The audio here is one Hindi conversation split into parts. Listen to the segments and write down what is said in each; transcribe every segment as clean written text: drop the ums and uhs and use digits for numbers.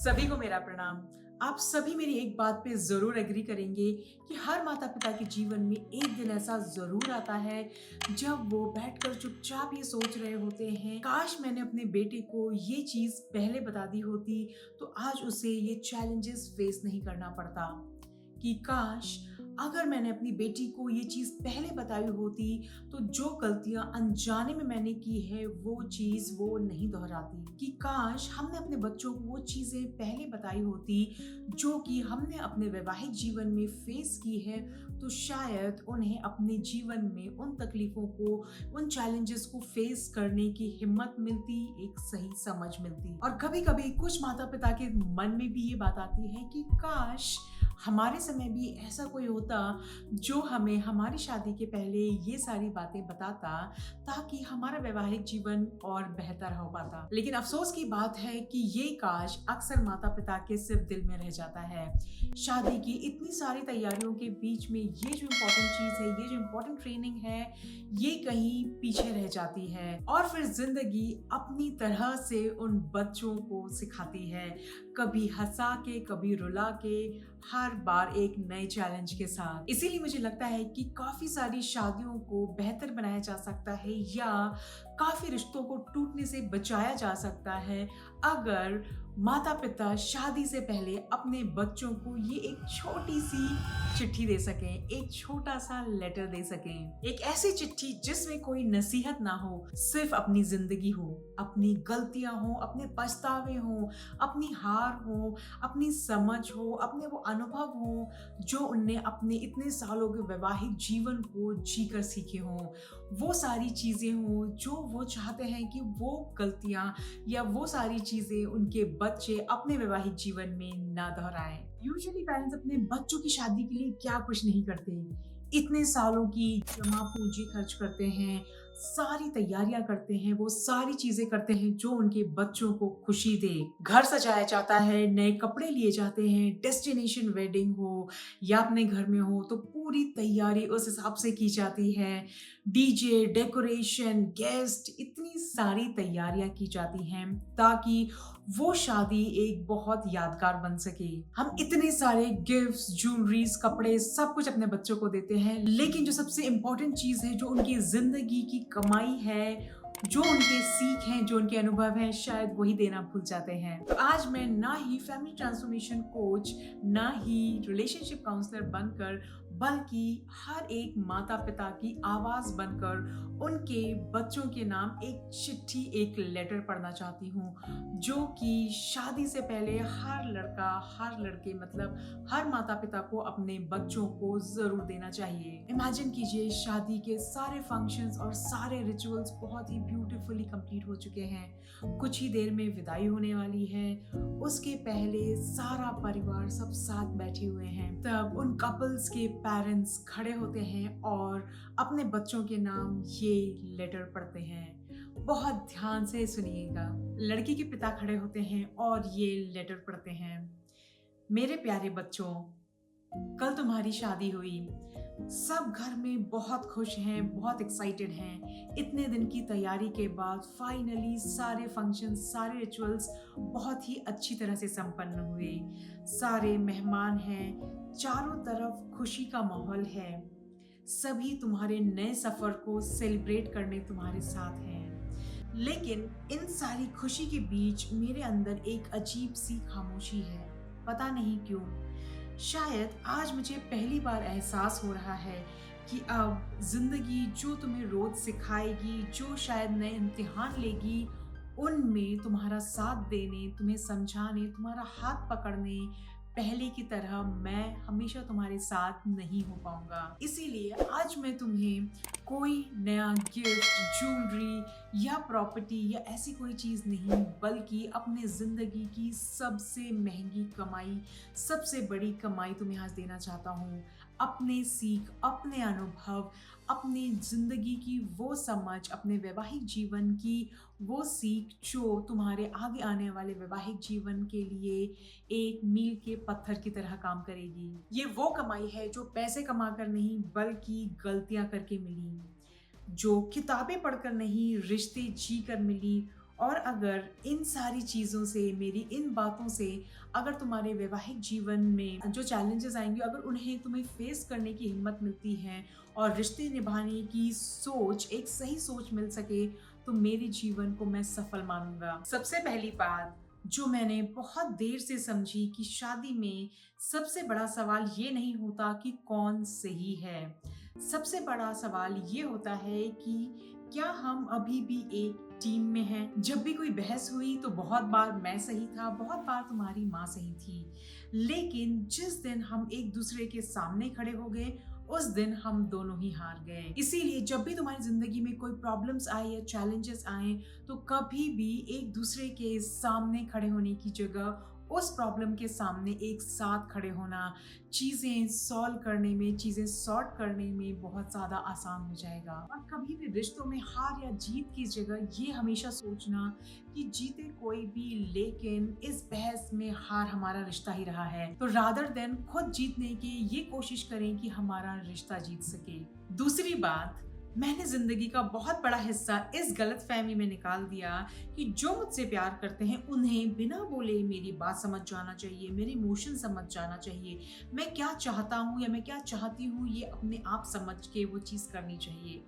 सभी को मेरा प्रणाम। आप सभी मेरी एक बात पे ज़रूर एग्री करेंगे कि हर माता-पिता के जीवन में एक दिन ऐसा ज़रूर आता है, जब वो बैठकर चुपचाप ये सोच रहे होते हैं, काश मैंने अपने बेटे को ये चीज़ पहले बता दी होती, तो आज उसे ये चैलेंजेस फेस नहीं करना पड़ता। कि काश अगर मैंने अपनी बेटी को ये चीज़ पहले बताई होती, तो जो गलतियाँ अनजाने में मैंने की है, वो चीज़ वो नहीं दोहराती। कि काश हमने अपने बच्चों को वो चीज़ें पहले बताई होती, जो कि हमने अपने वैवाहिक जीवन में फेस की है, तो शायद उन्हें अपने जीवन में उन तकलीफ़ों को, उन चैलेंजेस को फेस करने की हिम्मत मिलती, एक सही समझ मिलती। और कभी-कभी कुछ माता-पिता के मन में भी ये बात आती है कि काश हमारे समय भी ऐसा कोई होता जो हमें हमारी शादी के पहले ये सारी बातें बताता, ताकि हमारा वैवाहिक जीवन और बेहतर हो पाता। लेकिन अफ़सोस की बात है कि ये काश अक्सर माता-पिता के सिर्फ़ दिल में रह जाता है। शादी की इतनी सारी तैयारियों के बीच में ये जो इम्पोर्टेंट चीज़ है, ये जो इम्पोर्टेंट ट्रेनिंग है, ये कहीं पीछे रह जाती है और फिर ज़िंदगी अपनी तरह से उन बच्चों को सिखाती है। कभी हँसा के, कभी रुला के, हर बार एक नए चैलेंज के साथ। इसीलिए मुझे लगता है कि काफ़ी सारी शादियों को बेहतर बनाया जा सकता है या काफ़ी रिश्तों को टूटने से बचाया जा सकता है, अगर माता-पिता शादी से पहले अपने बच्चों को ये एक छोटी-सी चिट्ठी दे सकें, एक छोटा-सा लेटर दे सकें। एक ऐसी चिट्ठी जिसमें कोई नसीहत ना हो, सिर्फ़ अपनी ज़िंदगी हो, अपनी गलतियाँ हों, अपने पछतावे हों, अपनी हार हो, अपनी समझ हो, अपने वो अनुभव हों, जो उनने अपने इतने सालों के वैवाहिक जीवन को जीकर सीखे हों। वो सारी चीज़ें हों, जो वो चाहते हैं कि वो गलतियाँ या वो सारी चीज़ें उनके बच्चे अपने वैवाहिक जीवन में ना दोहराएँ। यूजुअली पेरेंट्स अपने बच्चों की शादी के लिए क्या कुछ नहीं करते। इतने सालों की जमा पूंजी खर्च करते हैं, सारी तैयारियां करते हैं, वो सारी चीजें करते हैं जो उनके बच्चों को खुशी दे। घर सजाया जाता है, नए कपड़े लिए जाते हैं, डेस्टिनेशन वेडिंग हो या अपने घर में हो तो पूरी तैयारी उस हिसाब से की जाती है। डीजे, डेकोरेशन, गेस्ट, इतनी सारी तैयारियां की जाती हैं ताकि वो शादी एक बहुत यादगार बन सके। हम इतने सारे गिफ्ट्स, ज्वेलरीज, कपड़े सब कुछ अपने बच्चों को देते हैं, लेकिन जो सबसे इम्पोर्टेंट चीज़ है, जो उनकी ज़िंदगी की कमाई है, जो उनके सीख हैं, जो उनके अनुभव हैं, शायद वही देना भूल जाते हैं। तो आज मैं ना ही फैमिली ट्रांसफॉर्मेशन कोच, ना ही रिलेशनशिप काउंसलर बनकर, बल्कि हर एक माता-पिता की आवाज़ बनकर उनके बच्चों के नाम एक चिट्ठी, एक लेटर पढ़ना चाहती हूँ, जो कि शादी से पहले हर लड़का, हर लड़के मतलब हर माता-पिता को अपने बच्चों को ज़रूर देना चाहिए। इमेजिन कीजिए शादी के सारे फंक्शंस और सारे रिचुअल्स बहुत ही ब्यूटीफुली कंप्लीट हो चुके हैं। कुछ ही देर में विदाई होने वाली है। उसके पहले सारा परिवार सब साथ बैठे हुए हैं। तब उन कपल्स के पेरेंट्स खड़े होते हैं और अपने बच्चों के नाम ये लेटर पढ़ते हैं। बहुत ध्यान से सुनिएगा। लड़की के पिता खड़े होते हैं और ये लेटर पढ़ते हैं। मेरे प्यारे बच्चों, कल तुम्हारी शादी हुई। सब घर में बहुत खुश हैं, बहुत एक्साइटेड हैं। इतने दिन की तैयारी के बाद फाइनली सारे फंक्शंस, सारे रिचुअल्स बहुत ही अच्छी तरह से संपन्न हुए। सारे मेहमान हैं, चारों तरफ खुशी का माहौल है। सभी तुम्हारे नए सफ़र को सेलिब्रेट करने तुम्हारे साथ हैं। लेकिन इन सारी खुशी के बीच मेरे अंदर एक अजीब सी खामोशी है। पता नहीं क्यों। शायद आज मुझे पहली बार एहसास हो रहा है कि अब ज़िंदगी जो तुम्हें रोज़ सिखाएगी, जो शायद नए इम्तिहान लेगी, उनमें तुम्हारा साथ देने, तुम्हें समझाने, तुम्हारा हाथ पकड़ने पहले की तरह मैं हमेशा तुम्हारे साथ नहीं हो पाऊंगा। इसीलिए आज मैं तुम्हें कोई नया गिफ्ट, ज्वेलरी या प्रॉपर्टी या ऐसी कोई चीज़ नहीं, बल्कि अपने ज़िंदगी की सबसे महंगी कमाई, सबसे बड़ी कमाई तुम्हें आज देना चाहता हूँ। अपने सीख, अपने अनुभव, अपनी ज़िंदगी की वो समझ, अपने वैवाहिक जीवन की वो सीख जो तुम्हारे आगे आने वाले वैवाहिक जीवन के लिए एक मील के पत्थर की तरह काम करेगी। ये वो कमाई है जो पैसे कमाकर नहीं, बल्कि गलतियां करके मिली, जो किताबें पढ़कर नहीं, रिश्ते जी कर मिली, और अगर इन सारी चीज़ों से, मेरी इन बातों से अगर तुम्हारे वैवाहिक जीवन में जो चैलेंजेस आएँगे, अगर उन्हें तुम्हें फेस करने की हिम्मत मिलती है और रिश्ते निभाने की सोच, एक सही सोच मिल सके, तो मेरे जीवन को मैं सफल मानूँगा। सबसे पहली बात जो मैंने बहुत देर से समझी कि शादी में सबसे बड़ा सवाल ये नहीं होता कि कौन सही है। सबसे बड़ा सवाल ये होता है कि क्या हम अभी भी एक टीम में हैं? जब भी कोई बहस हुई तो बहुत बार मैं सही था, बहुत बार तुम्हारी माँ सही थी। लेकिन जिस दिन हम एक दूसरे के सामने खड़े हो गए, उस दिन हम दोनों ही हार गए। इसीलिए जब भी तुम्हारी जिंदगी में कोई प्रॉब्लम्स आए या चैलेंजेस आए, तो कभी भी एक दूसरे के सामने खड़े होने की जगह उस प्रॉब्लम के सामने एक साथ खड़े होना चीजें सॉल्व करने में, चीजें सॉर्ट करने में बहुत ज्यादा आसान हो जाएगा। और कभी भी रिश्तों में हार या जीत की जगह ये हमेशा सोचना कि जीते कोई भी, लेकिन इस बहस में हार हमारा रिश्ता ही रहा है, तो रादर देन खुद जीतने की ये कोशिश करें कि हमारा रिश्ता जीत सके। दूसरी बात, मैंने जिंदगी का बहुत बड़ा हिस्सा इस गलतफहमी में निकाल दिया कि जो मुझसे प्यार करते हैं उन्हें बिना बोले मेरी बात समझ जाना चाहिए, मेरे इमोशन समझ जाना चाहिए, मैं क्या चाहता हूँ या मैं क्या चाहती हूँ ये अपने आप समझ के वो चीज़ करनी चाहिए।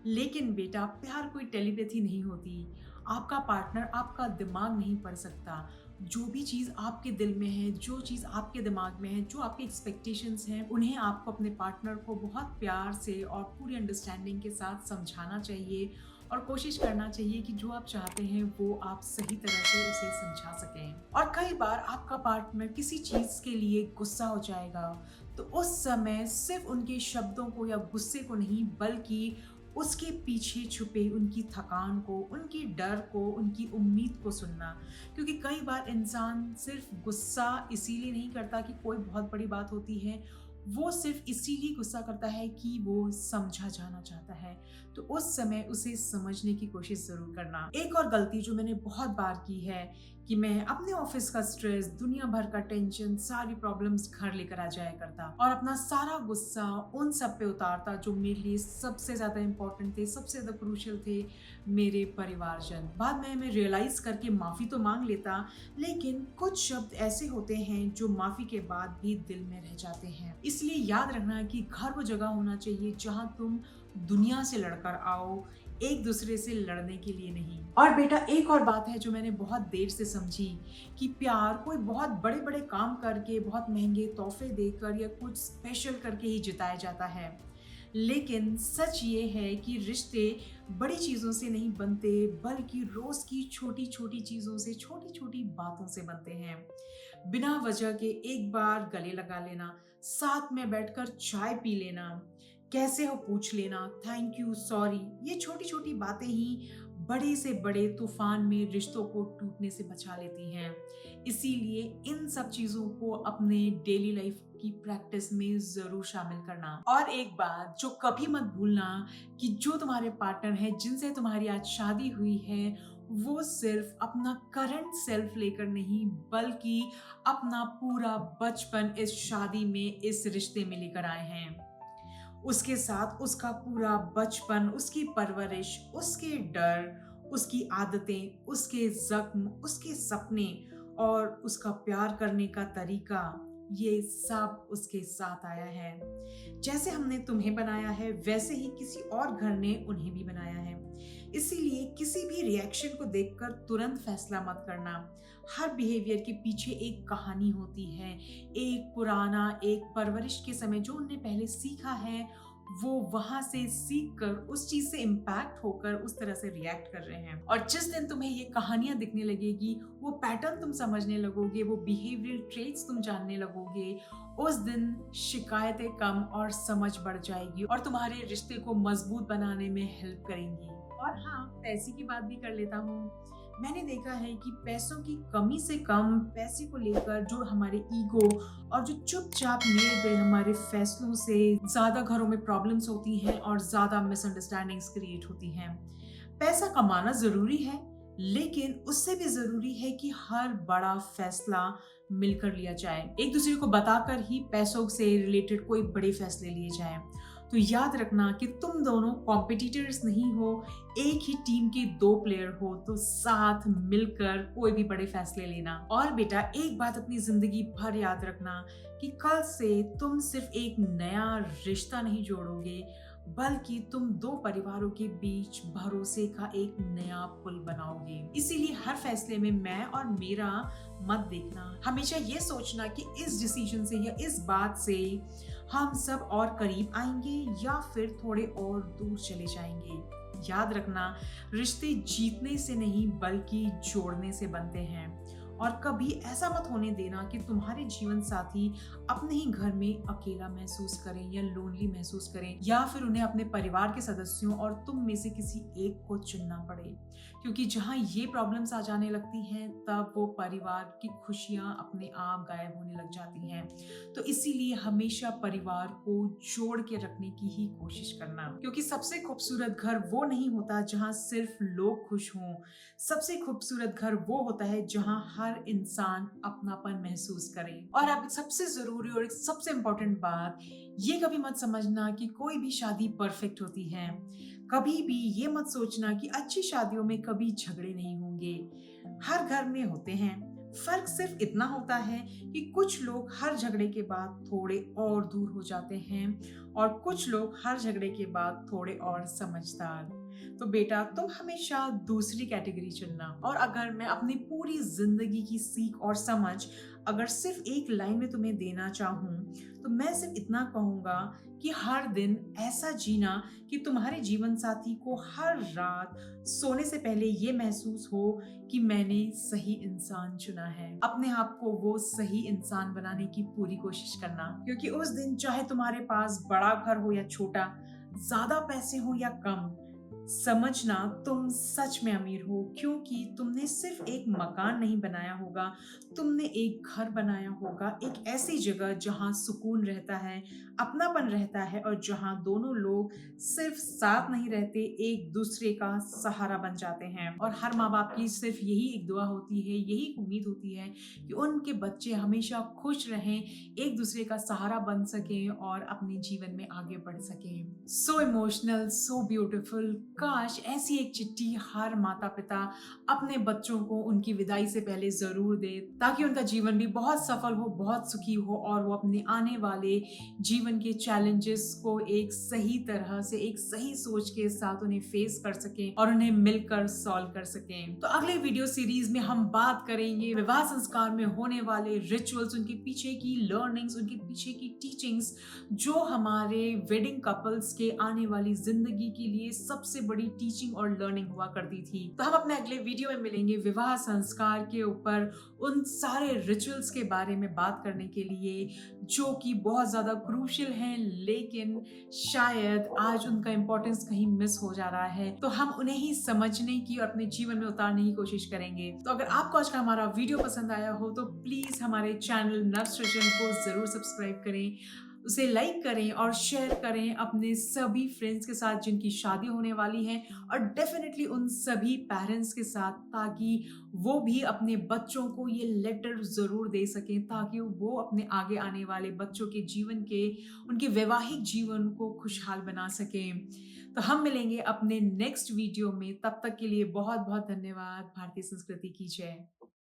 लेकिन बेटा, प्यार कोई टेलीपैथी नहीं होती। आपका पार्टनर आपका दिमाग नहीं पढ़ सकता। जो भी चीज़ आपके दिल में है, जो चीज़ आपके दिमाग में है, जो आपकी एक्सपेक्टेशंस हैं, उन्हें आपको अपने पार्टनर को बहुत प्यार से और पूरी अंडरस्टैंडिंग के साथ समझाना चाहिए और कोशिश करना चाहिए कि जो आप चाहते हैं वो आप सही तरह से उसे समझा सकें। और कई बार आपका पार्टनर किसी चीज़ के लिए गुस्सा हो जाएगा, तो उस समय सिर्फ उनके शब्दों को या गुस्से को नहीं, बल्कि उसके पीछे छुपे उनकी थकान को, उनकी डर को, उनकी उम्मीद को सुनना। क्योंकि कई बार इंसान सिर्फ गुस्सा इसीलिए नहीं करता कि कोई बहुत बड़ी बात होती है, वो सिर्फ इसीलिए गुस्सा करता है कि वो समझा जाना चाहता है। तो उस समय उसे समझने की कोशिश जरूर करना। एक और गलती जो मैंने बहुत बार की है कि मैं अपने ऑफिस का स्ट्रेस, दुनिया भर का टेंशन, सारी प्रॉब्लम्स घर लेकर आ जाया करता और अपना सारा गुस्सा उन सब पे उतारता जो मेरे लिए सबसे ज्यादा इम्पोर्टेंट थे, सबसे ज्यादा क्रूशियल थे, मेरे परिवारजन। बाद में मैं रियलाइज करके माफी तो मांग लेता, लेकिन कुछ शब्द ऐसे होते हैं जो माफी के बाद भी दिल में रह जाते हैं। इसलिए याद रखना कि घर वो जगह होना चाहिए जहां तुम दुनिया से लड़कर आओ, एक दूसरे से लड़ने के लिए नहीं। और बेटा, एक और बात है जो मैंने बहुत देर से समझी कि प्यार कोई बहुत बड़े बड़े काम करके, बहुत महंगे तोहफे देकर या कुछ स्पेशल करके ही जिताया जाता है। लेकिन सच ये है कि रिश्ते बड़ी चीज़ों से नहीं बनते, बल्कि रोज की छोटी छोटी चीज़ों से, छोटी छोटी बातों से बनते हैं। बिना वजह के एक बार गले लगा लेना, साथ में बैठकर चाय पी लेना, कैसे हो पूछ लेना, थैंक यू, सॉरी, ये छोटी छोटी बातें ही बड़े से बड़े तूफान में रिश्तों को टूटने से बचा लेती हैं। इसीलिए इन सब चीजों को अपने डेली लाइफ की प्रैक्टिस में जरूर शामिल करना। और एक बात जो कभी मत भूलना कि जो तुम्हारे पार्टनर हैं, जिनसे तुम्हारी आज शादी हुई है, वो सिर्फ अपना करंट सेल्फ लेकर नहीं, बल्कि अपना पूरा बचपन इस शादी में, इस रिश्ते में लेकर आए हैं। उसके साथ उसका पूरा बचपन, उसकी परवरिश, उसके डर, उसकी आदतें, उसके जख्म, उसके सपने और उसका प्यार करने का तरीका, ये सब उसके साथ आया है। जैसे हमने तुम्हें बनाया है, वैसे ही किसी और घर ने उन्हें भी बनाया है। इसीलिए किसी भी रिएक्शन को देखकर तुरंत फैसला मत करना। हर बिहेवियर के पीछे एक कहानी होती है, एक पुराना, एक परवरिश के समय जो उनने पहले सीखा है, वो वहां से सीख कर उस चीज से इम्पैक्ट होकर उस तरह से रिएक्ट कर रहे हैं। और जिस दिन तुम्हें ये कहानियां दिखने लगेगी, वो पैटर्न तुम समझने लगोगे, वो बिहेवियरल ट्रेट्स तुम जानने लगोगे, उस दिन शिकायतें कम और समझ बढ़ जाएगी और तुम्हारे रिश्ते को मजबूत बनाने में हेल्प करेंगी। और हाँ, पैसे की बात भी कर लेता हूँ। मैंने देखा है कि पैसों की कमी से कम, पैसे को लेकर जो हमारे ईगो और जो चुपचाप लिए गए हमारे फैसलों से ज्यादा घरों में प्रॉब्लम्स होती हैं और ज्यादा मिसअंडरस्टैंडिंग्स क्रिएट होती हैं। पैसा कमाना जरूरी है, लेकिन उससे भी जरूरी है कि हर बड़ा फैसला मिलकर लिया जाए। एक दूसरे को बताकर ही पैसों से रिलेटेड कोई बड़े फैसले लिए जाएं। तो याद रखना कि तुम दोनों कॉम्पिटिटर्स नहीं हो, एक ही टीम के 2 प्लेयर हो, तो साथ मिलकर कोई भी बड़े फैसले लेना। और बेटा एक बात अपनी ज़िंदगी भर याद रखना कि कल से तुम सिर्फ एक नया रिश्ता नहीं जोड़ोगे, बल्कि तुम 2 परिवारों के बीच भरोसे का एक नया पुल बनाओगे। इसीलिए हर फैसले में मैं और मेरा मत देखना। हमेशा ये सोचना कि इस डिसीजन से या इस बात से हम सब और करीब आएंगे या फिर थोड़े और दूर चले जाएंगे। याद रखना, रिश्ते जीतने से नहीं बल्कि जोड़ने से बनते हैं। और कभी ऐसा मत होने देना कि तुम्हारे जीवन साथी अपने ही घर में अकेला महसूस करें या लोनली महसूस करें, या फिर उन्हें अपने परिवार के सदस्यों और तुम में से किसी एक को चुनना पड़े। क्योंकि जहाँ ये प्रॉब्लम्स आ जाने लगती हैं, तब वो परिवार की खुशियाँ अपने आप गायब होने लग जाती हैं। तो इसीलिए हमेशा परिवार को जोड़ के रखने की ही कोशिश करना, क्योंकि सबसे खूबसूरत घर वो नहीं होता जहाँ सिर्फ लोग खुश हों। सबसे खूबसूरत घर वो होता है जहाँ हर इंसान अपनापन महसूस करे। और अब सबसे जरूरी और एक सबसे इम्पोर्टेंट बात, ये कभी मत समझना कि कोई भी शादी परफेक्ट होती है। कभी भी ये मत सोचना कि अच्छी शादियों में कभी झगड़े नहीं होंगे। हर घर में होते हैं। फर्क सिर्फ इतना होता है कि कुछ लोग हर झगड़े के बाद थोड़े और दूर हो जाते हैं और कुछ लोग हर झगड़े के बाद थोड़े और समझदार। तो बेटा तुम हमेशा दूसरी कैटेगरी चुनना। और अगर मैं अपनी पूरी जिंदगी की सीख और समझ अगर सिर्फ एक लाइन में तुम्हें देना चाहूँ, तो मैं सिर्फ इतना कहूँगा कि हर दिन ऐसा जीना कि तुम्हारे जीवन साथी को हर रात सोने से पहले ये महसूस हो कि मैंने सही इंसान चुना है। अपने आप को वो सही इंसान बनाने की पूरी कोशिश करना, क्योंकि उस दिन चाहे तुम्हारे पास बड़ा घर हो या छोटा, ज्यादा पैसे हो या कम, समझना तुम सच में अमीर हो, क्योंकि तुमने सिर्फ एक मकान नहीं बनाया होगा, तुमने एक घर बनाया होगा, एक ऐसी जगह जहां सुकून रहता है, अपनापन रहता है, और जहां दोनों लोग सिर्फ साथ नहीं रहते, एक दूसरे का सहारा बन जाते हैं। और हर माँ बाप की सिर्फ यही एक दुआ होती है, यही उम्मीद होती है कि उनके बच्चे हमेशा खुश रहें, एक दूसरे का सहारा बन सकें और अपने जीवन में आगे बढ़ सकें। So emotional, so beautiful. काश ऐसी एक चिट्ठी हर माता पिता अपने बच्चों को उनकी विदाई से पहले जरूर दे, ताकि उनका जीवन भी बहुत सफल हो, बहुत सुखी हो, और वो अपने आने वाले जीवन के चैलेंजेस को एक सही तरह से, एक सही सोच के साथ उन्हें फेस कर सकें और उन्हें मिलकर सॉल्व कर सकें। तो अगले वीडियो सीरीज में हम बात करेंगे विवाह संस्कार में होने वाले रिचुअल्स, उनके पीछे की लर्निंग्स, उनके पीछे की टीचिंग्स, जो हमारे वेडिंग कपल्स के आने वाली जिंदगी के लिए सबसे बड़ी टीचिंग और लर्निंग हुआ करती थी। तो हम अपने अगले वीडियो में मिलेंगे विवाह संस्कार के ऊपर उन सारे रिचुअल्स के बारे में बात करने के लिए, जो कि बहुत ज्यादा क्रूशियल हैं, लेकिन शायद आज उनका इंपॉर्टेंस कहीं मिस हो जा रहा है। तो हम उन्हें ही समझने की और अपने जीवन में उतारने की कोशिश करेंगे। तो अगर आपको आज का हमारा वीडियो पसंद आया हो, तो प्लीज हमारे चैनल नवसृजन को जरूर सब्सक्राइब करें, उसे लाइक करें और शेयर करें अपने सभी फ्रेंड्स के साथ जिनकी शादी होने वाली है, और डेफिनेटली उन सभी पेरेंट्स के साथ, ताकि वो भी अपने बच्चों को ये लेटर जरूर दे सकें, ताकि वो अपने आगे आने वाले बच्चों के जीवन के, उनके वैवाहिक जीवन को खुशहाल बना सकें। तो हम मिलेंगे अपने नेक्स्ट वीडियो में। तब तक के लिए बहुत बहुत धन्यवाद। भारतीय संस्कृति की जय।